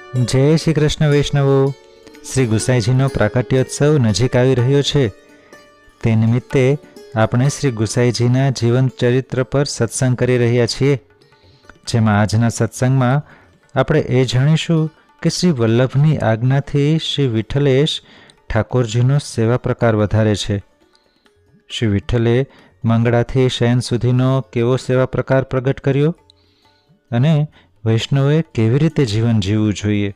જય શ્રી કૃષ્ણ વૈષ્ણવો. શ્રી ગુસાઈજીનો પ્રાકટ્યોત્સવ નજીક આવી રહ્યો છે. તે નિમિત્તે આપણે શ્રી ગુસાઈજીના જીવન ચરિત્ર પર સત્સંગ કરી રહ્યા છીએ, જેમાં આજના સત્સંગમાં આપણે એ જાણીશું કે શ્રી વલ્લભની આજ્ઞાથી શ્રી વિઠ્ઠલેશ ઠાકોરજીનો સેવા પ્રકાર વધારે છે. શ્રી વિઠ્ઠલે મંગળાથી શયન સુધીનો કેવો સેવા પ્રકાર પ્રગટ કર્યો અને વૈષ્ણવોએ કેવી રીતે જીવન જીવવું જોઈએ.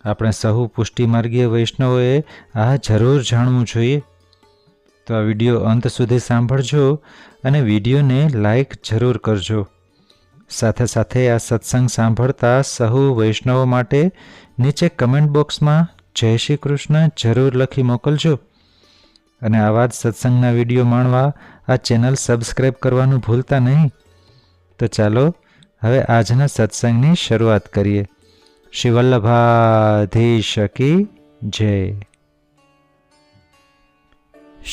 આપણે સહુ પુષ્ટિમાર્ગીય વૈષ્ણવોએ આ જરૂર જાણવું જોઈએ. તો આ વિડીયો અંત સુધી સાંભળજો અને વિડીયોને લાઈક જરૂર કરજો. સાથે સાથે આ સત્સંગ સાંભળતા સહુ વૈષ્ણવો માટે નીચે કમેન્ટ બોક્સમાં જય શ્રી કૃષ્ણ જરૂર લખી મોકલજો. અને આવા જ સત્સંગના વિડીયો માણવા આ ચેનલ સબસ્ક્રાઈબ કરવાનું ભૂલતા નહીં. તો ચાલો હવે આજના સત્સંગની શરૂઆત કરીએ. શ્રી વલ્લભાધીશ કી જય.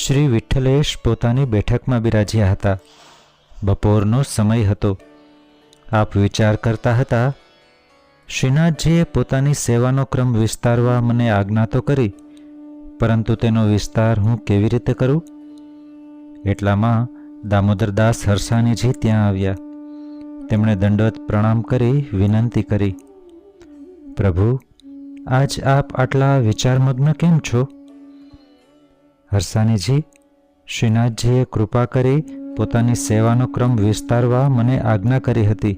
શ્રી વિઠ્ઠલેશ પોતાની બેઠકમાં બિરાજ્યા હતા. બપોરનો સમય હતો. આપ વિચાર કરતા હતા, શ્રીનાથજીએ પોતાની સેવાનો ક્રમ વિસ્તારવા મને આજ્ઞા તો કરી, પરંતુ તેનો વિસ્તાર હું કેવી રીતે કરું? એટલામાં દામોદરદાસ હરસાણીજી ત્યાં આવ્યા. તેમણે દંડવત પ્રણામ કરી વિનંતી કરી, પ્રભુ, આજ આપ આટલા વિચારમગ્ન કેમ છો? હરસાણીજી, શ્રીનાથજીએ કૃપા કરી પોતાની સેવાનો ક્રમ વિસ્તારવા મને આજ્ઞા કરી હતી.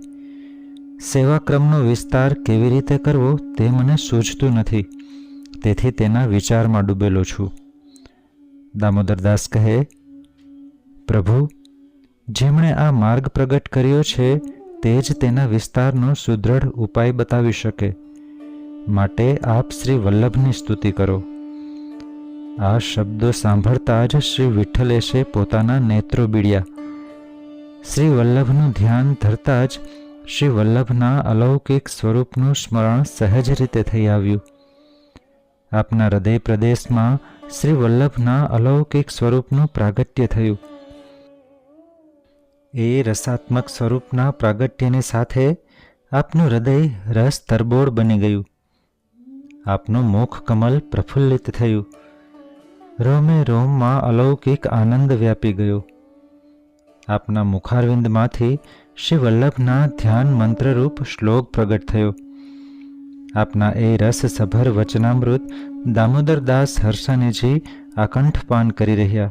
સેવા ક્રમનો વિસ્તાર કેવી રીતે કરવો તે મને સૂઝતું નથી, તેથી તેના વિચારમાં ડૂબેલો છું. દામોદરદાસ કહે, પ્રભુ, જેમણે આ માર્ગ પ્રગટ કર્યો છે તે જ તેના વિસ્તારનો સુદૃઢ ઉપાય બતાવી શકે. માટે આપ શ્રી વલ્લભની સ્તુતિ કરો. આ શબ્દો સાંભળતા જ શ્રી વિઠ્ઠલેશે પોતાના નેત્રો બીડ્યા. શ્રી વલ્લભનું ધ્યાન ધરતા જ શ્રી વલ્લભના અલૌકિક સ્વરૂપનું સ્મરણ સહજ રીતે થઈ આવ્યું. આપના હૃદય પ્રદેશમાં શ્રી વલ્લભના અલૌકિક સ્વરૂપનું પ્રાગટ્ય થયું. એ રસાત્મક સ્વરૂપના પ્રાગટ્યની સાથે આપનું હૃદય રસ તરબોળ બની ગયું. આપનું મુખ કમલ પ્રફુલ્લિત થયું. રોમે રોમમાં અલૌકિક આનંદ વ્યાપી ગયો. આપના મુખારવિંદમાંથી શ્રી વલ્લભના ધ્યાન મંત્રરૂપ શ્લોક પ્રગટ થયો. આપના એ રસસભર વચનામૃત દામોદરદાસ હરસાણીજી આકંઠપાન કરી રહ્યા.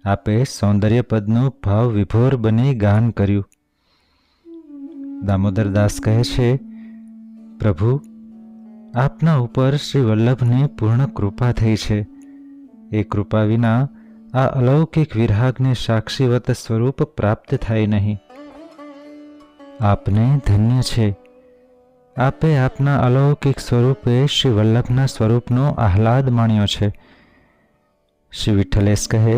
આપે સૌંદર્યપદનું ભાવ વિભોર બની ગાન કર્યું. દામોદરદાસ કહે છે, પ્રભુ, આપના ઉપર શ્રી વલ્લભની પૂર્ણ કૃપા થઈ છે. એ કૃપા વિના આ અલૌકિક વિરાગને સાક્ષીવત સ્વરૂપ પ્રાપ્ત થાય નહીં. આપને ધન્ય છે. આપે આપના અલૌકિક સ્વરૂપે શ્રી વલ્લભના સ્વરૂપનો આહલાદ માણ્યો છે. શ્રી વિઠ્ઠલેશ કહે,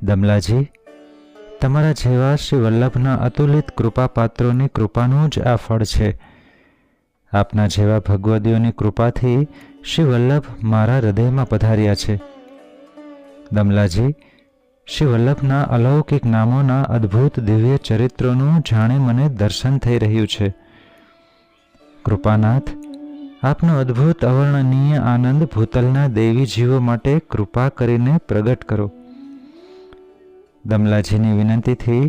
દમલાજી, તમારા જેવા શ્રી વલ્લભના અતુલિત કૃપાપાત્રોની કૃપાનું જ આ ફળ છે. આપના જેવા ભગવદીઓની કૃપાથી શ્રી વલ્લભ મારા હૃદયમાં પધાર્યા છે. દમલાજી, શ્રી વલ્લભના અલૌકિક નામોના અદ્ભુત દિવ્ય ચરિત્રોનું જાણે મને દર્શન થઈ રહ્યું છે. કૃપાનાથ, આપનો અદ્ભુત અવર્ણનીય આનંદ ભૂતલના દેવી જીવો માટે કૃપા કરીને પ્રગટ કરો. દમલાજીની વિનંતીથી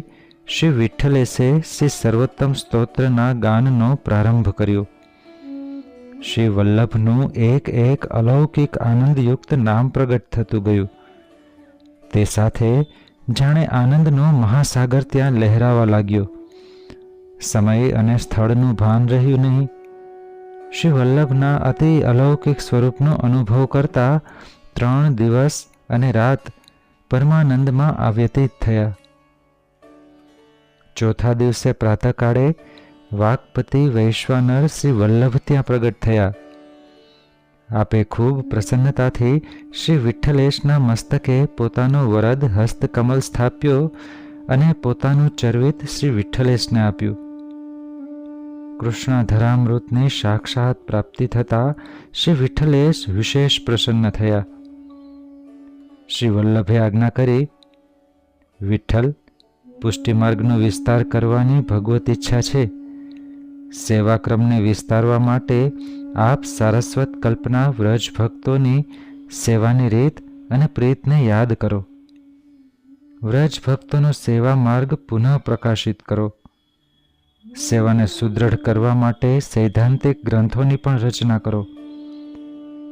શ્રી વિઠ્ઠલેશે શ્રી સર્વોત્તમ સ્તોત્રના ગાનનો પ્રારંભ કર્યો. શ્રી વલ્લભનું એક એક અલૌકિક આનંદયુક્ત નામ પ્રગટ થતું ગયું. તે સાથે જાણે આનંદનો મહાસાગર ત્યાં લહેરાવા લાગ્યો. સમય અને સ્થળનું ભાન રહ્યું નહીં. શ્રી વલ્લભના અતિ અલૌકિક સ્વરૂપનો અનુભવ કરતા 3 દિવસ અને રાત પરમાનંદમાં વ્યતીત થયા. ચોથા દિવસે પ્રાતઃકાળે વાકપતિ વૈશ્વાનર શ્રી વલ્લભ ત્યાં પ્રગટ થયા. આપે ખૂબ પ્રસન્નતાથી શ્રી વિઠ્ઠલેશના મસ્તકે પોતાનો વરદ હસ્તકમલ સ્થાપ્યો અને પોતાનું ચરવિત શ્રી વિઠ્ઠલેશને આપ્યું. કૃષ્ણાધરામૃતની સાક્ષાત પ્રાપ્તિ થતાં શ્રી વિઠ્ઠલેશ વિશેષ પ્રસન્ન થયા. શ્રી વલ્લભે આજ્ઞા કરી, વિઠ્ઠલ, પુષ્ટિમાર્ગનો વિસ્તાર કરવાની ભગવત ઈચ્છા છે. સેવાક્રમને વિસ્તારવા માટે આપ સારસ્વત કલ્પના વ્રજ ભક્તોની સેવાની રીત અને પ્રીતને યાદ કરો. વ્રજ ભક્તોનો સેવા માર્ગ પુનઃ પ્રકાશિત કરો. સેવાને સુદૃઢ કરવા માટે સૈદ્ધાંતિક ગ્રંથોની પણ રચના કરો.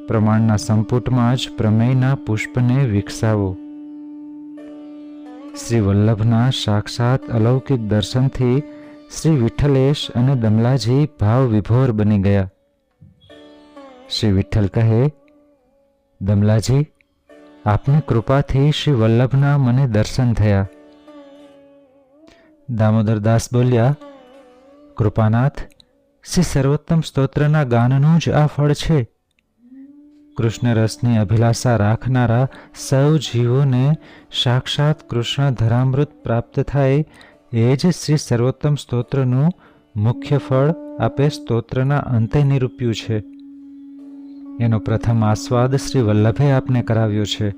પ્રમાણના સંપુટમાં જ પ્રમેયના પુષ્પને વિકસાવો. શ્રી વલ્લભના સાક્ષાત અલૌકિક દર્શનથી શ્રી વિઠ્ઠલેશ અને દમલાજી ભાવ વિભોર બની ગયા. શ્રી વિઠ્ઠલ કહે, દમલાજી, આપની કૃપાથી શ્રી વલ્લભના મને દર્શન થયા. દામોદરદાસ બોલ્યા, કૃપાનાથ, શ્રી સર્વોત્તમ સ્તોત્રના ગાનનું જ આ ફળ છે. કૃષ્ણ રસની અભિલાષા રાખનારા સૌ જીવોને સાક્ષાત કૃષ્ણ ધરામૃત પ્રાપ્ત થાય એ જ શ્રી સર્વોત્તમ સ્તોત્રનું મુખ્ય ફળ આપે સ્તોત્રના અંતે નિરૂપ્યું છે. એનો પ્રથમ આસ્વાદ શ્રી વલ્લભે આપને કરાવ્યો છે.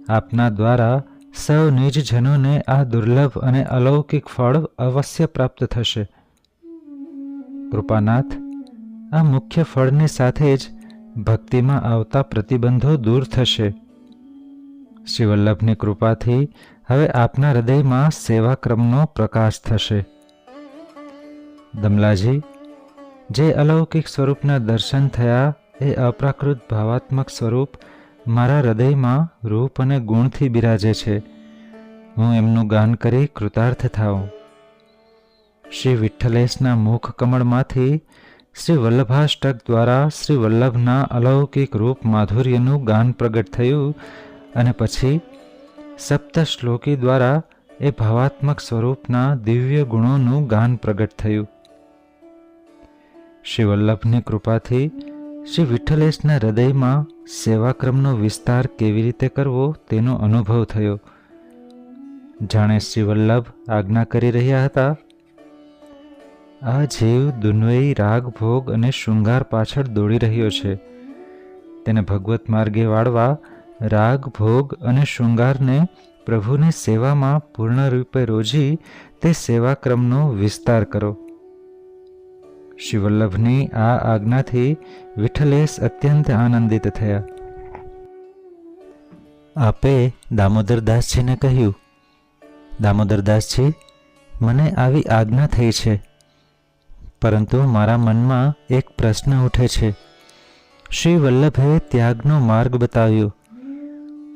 આપના દ્વારા સૌ નિજજનોને આ દુર્લભ અને અલૌકિક ફળ અવશ્ય પ્રાપ્ત થશે. કૃપાનાથ, આ મુખ્ય ફળની સાથે જ ભક્તિમાં આવતા પ્રતિબંધો દૂર થશે. શ્રી વલ્લભની કૃપાથી હવે આપના હૃદયમાં સેવાક્રમનો પ્રકાશ થશે. દમલાજી, જે અલૌકિક સ્વરૂપના દર્શન થયા એ અપ્રાકૃત ભાવાત્મક સ્વરૂપ મારા હૃદયમાં રૂપ અને ગુણથી બિરાજે છે. હું એમનું ગાન કરી કૃતાર્થ થાઉં. શ્રી વિઠ્ઠલેશના મુખ કમળમાંથી શ્રી વલ્લભાષ્ટક દ્વારા શ્રી વલ્લભના અલૌકિક રૂપ માધુર્યનું ગાન પ્રગટ થયું અને પછી સપ્ત શ્લોકી દ્વારા એ ભાવાત્મક સ્વરૂપના દિવ્ય ગુણોનું ગાન પ્રગટ થયું. શ્રી વલ્લભની કૃપાથી શ્રી વિઠ્ઠલેશના હૃદયમાં સેવાક્રમનો વિસ્તાર કેવી રીતે કરવો તેનો અનુભવ થયો. જાણે શ્રી વલ્લભ આજ્ઞા કરી રહ્યા હતા, આ જીવ દુન્વયી રાગ ભોગ અને શૃંગાર પાછળ દોડી રહ્યો છે. તેને ભગવત માર્ગે વાળવા રાગ ભોગ અને શૃંગારને પ્રભુની સેવામાં પૂર્ણ રૂપે રોજી તે સેવાક્રમનો વિસ્તાર કરો. શ્રી વલ્લભની આ આજ્ઞાથી વિઠ્ઠલેશ અત્યંત આનંદિત થયા. આપે દામોદરદાસજીને કહ્યું, દામોદરદાસજી, મને આવી આજ્ઞા થઈ છે, પરંતુ મારા મનમાં એક પ્રશ્ન ઉઠે છે. શ્રી વલ્લભે ત્યાગનો માર્ગ બતાવ્યો.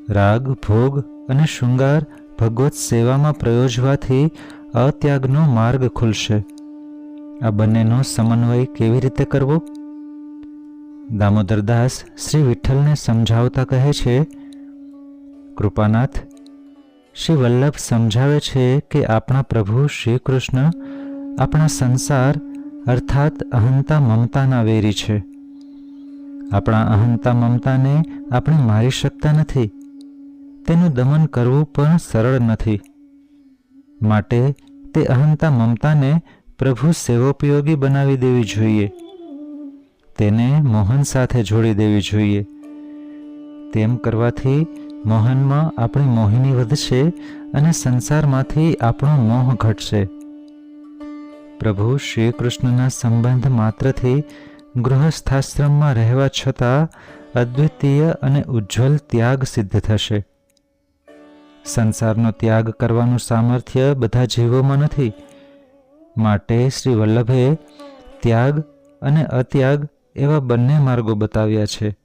રાગ ભોગ અને શૃંગાર ભગવત સેવામાં પ્રયોજવાથી અત્યાગનો માર્ગ ખુલશે. આ બંનેનો સમન્વય કેવી રીતે કરવો? દામોદરદાસ શ્રી વિઠ્ઠલને સમજાવતા કહે છે, કૃપાનાથ, શ્રી વલ્લભ સમજાવે છે કે આપણા પ્રભુ શ્રી કૃષ્ણ આપણા સંસાર અર્થાત અહંતા મમતાના વેરી છે. આપણા અહંતા મમતાને આપણે મારી શકતા નથી. તેનું દમન કરવું પણ સરળ નથી. માટે તે અહંતા મમતાને પ્રભુ સેવોપયોગી બનાવી દેવી જોઈએ. તેને મોહન સાથે જોડી દેવી જોઈએ. તેમ કરવાથી મોહનમાં આપણી મોહિની વધશે અને સંસારમાંથી આપણો મોહ ઘટશે. પ્રભુ શ્રી કૃષ્ણના સંબંધ માત્રથી ગૃહસ્થાશ્રમમાં રહેવા છતાં અદ્વિતીય અને ઉજ્જવલ ત્યાગ સિદ્ધ થશે. સંસારનો ત્યાગ કરવાનું સામર્થ્ય બધા જીવોમાં નથી. માટે શ્રી વલ્લભે ત્યાગ અને અત્યાગ એવા બંને માર્ગો બતાવ્યા છે.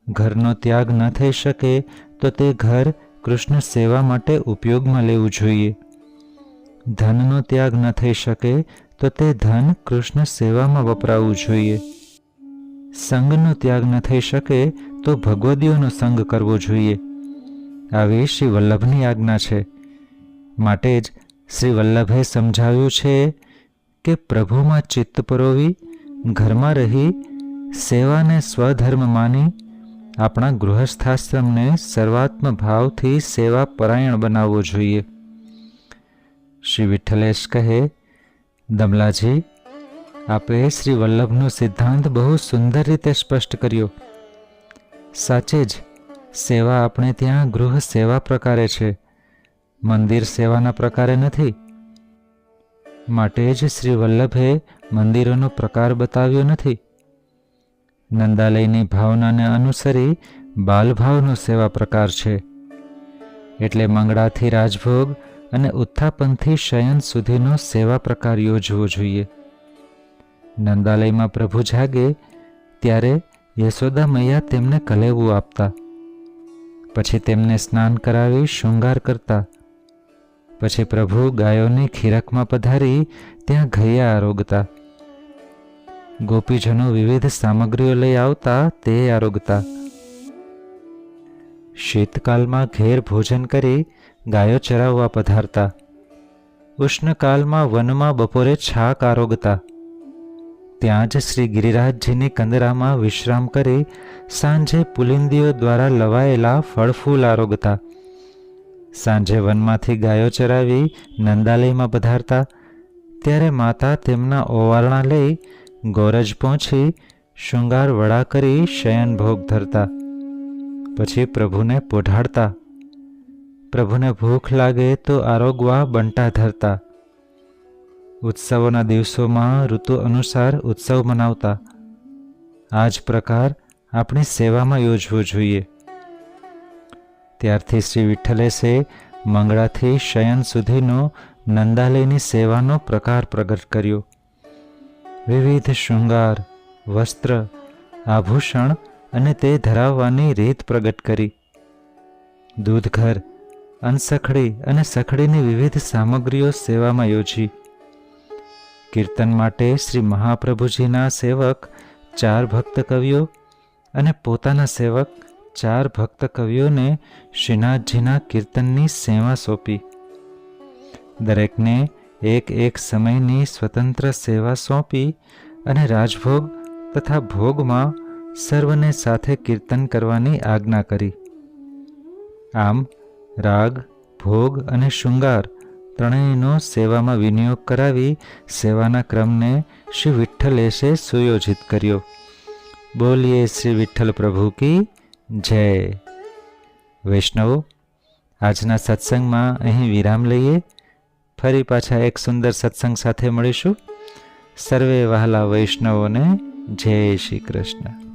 ઘરનો ત્યાગ ન થઈ શકે તો તે ઘર કૃષ્ણ સેવા માટે ઉપયોગમાં લેવું જોઈએ. ધનનો ત્યાગ ન થઈ શકે તો તે ધન કૃષ્ણ સેવામાં વપરાવવું જોઈએ. સંગનો ત્યાગ ન થઈ શકે તો ભગવદીઓનો સંગ કરવો જોઈએ. આવી શ્રી વલ્લભની આજ્ઞા છે. માટે જ શ્રી વલ્લભે સમજાવ્યું છે કે પ્રભુમાં ચિત્ત પરોવી ઘરમાં રહી સેવાને સ્વધર્મ માની આપણા ગૃહસ્થાશ્રમને સર્વાત્મ ભાવથી સેવા પરાયણ બનાવવો જોઈએ. શ્રી વિઠ્ઠલેશ કહે, દમલાજી, આપે શ્રી વલ્લભનો સિદ્ધાંત બહુ સુંદર રીતે સ્પષ્ટ કર્યો. સાચે જ સેવા આપણે ત્યાં ગૃહ સેવા પ્રકારે છે, મંદિર સેવાના પ્રકારે નથી. માટે જ શ્રી વલ્લભે મંદિરોનો પ્રકાર બતાવ્યો નથી. નંદાલયની ભાવનાને અનુસરી બાલભાવનો સેવા પ્રકાર છે. એટલે મંગળાથી રાજભોગ અને ઉત્થાપનથી શયન સુધીનો સેવા પ્રકાર યોજવો જોઈએ. નંદાલયમાં પ્રભુ જાગે ત્યારે યશોદા મૈયા તેમને કલેવું આપતા, પછી તેમને સ્નાન કરાવી શૃંગાર કરતા, પછી પ્રભુ ગાયોની ખીરકમાં પધારી ત્યાં ઘૈયા આરોગતા. ગોપીજનો વિવિધ સામગ્રીઓ લઈ આવતા તે આરોગતા. શીતકાલમાં ઘેર ભોજન કરી ગાયો ચરાવવા પધારતા. ઉષ્ણકાલમાં વનમાં બપોરે છાક આરોગતા. ત્યાં જ શ્રી ગિરિરાજજીની કંદરામાં વિશ્રામ કરી સાંજે પુલિંદીઓ દ્વારા લવાયેલા ફળફૂલ આરોગતા. સાંજે વનમાંથી ગાયો ચરાવી નંદાલયમાં પધારતા. ત્યારે માતા તેમના ઓવારણા લઈ ગોરજ પહોંચી શૃંગાર વડા કરી શયન ભોગ ધરતા. પછી પ્રભુને પોઢાડતા. પ્રભુને ભૂખ લાગે તો આરોગવા બંટા ધરતા. ઉત્સવોના દિવસોમાં ઋતુ અનુસાર ઉત્સવ મનાવતા. આ જ પ્રકાર આપણી સેવામાં યોજવો જોઈએ. ત્યારથી શ્રી વિઠ્ઠલેશે મંગળાથી શયન સુધીનો નંદાલયની સેવાનો પ્રકાર પ્રગટ કર્યો. વિવિધ શૃંગાર, વસ્ત્ર, આભૂષણ અને તે ધરાવવાની રીત પ્રગટ કરી. દૂધઘર, અનસખડી અને સખડીની વિવિધ સામગ્રીઓ સેવામાં યોજી. કીર્તન માટે શ્રી મહાપ્રભુજીના સેવક 4 ભક્ત કવિઓ અને પોતાના સેવક 4 ભક્ત કવિઓને શ્રીનાથજીના કીર્તનની સેવા સોંપી. દરેકને એક સમયની સ્વતંત્ર સેવા સોંપી અને રાજભોગ તથા ભોગમાં સર્વને સાથે કીર્તન કરવાની આજ્ઞા કરી. આમ રાગ, ભોગ અને શૃંગાર ત્રણેયનો સેવામાં વિનિયોગ કરાવી સેવાના ક્રમને શ્રી વિઠ્ઠલેશે સુયોજિત કર્યો. બોલીએ શ્રી વિઠ્ઠલ પ્રભુ કી જય. વૈષ્ણવો, આજના સત્સંગમાં અહીં વિરામ લઈએ. ફરી પાછા એક સુંદર સત્સંગ સાથે મળીશું. સર્વે વહાલા વૈષ્ણવોને જય શ્રી કૃષ્ણ.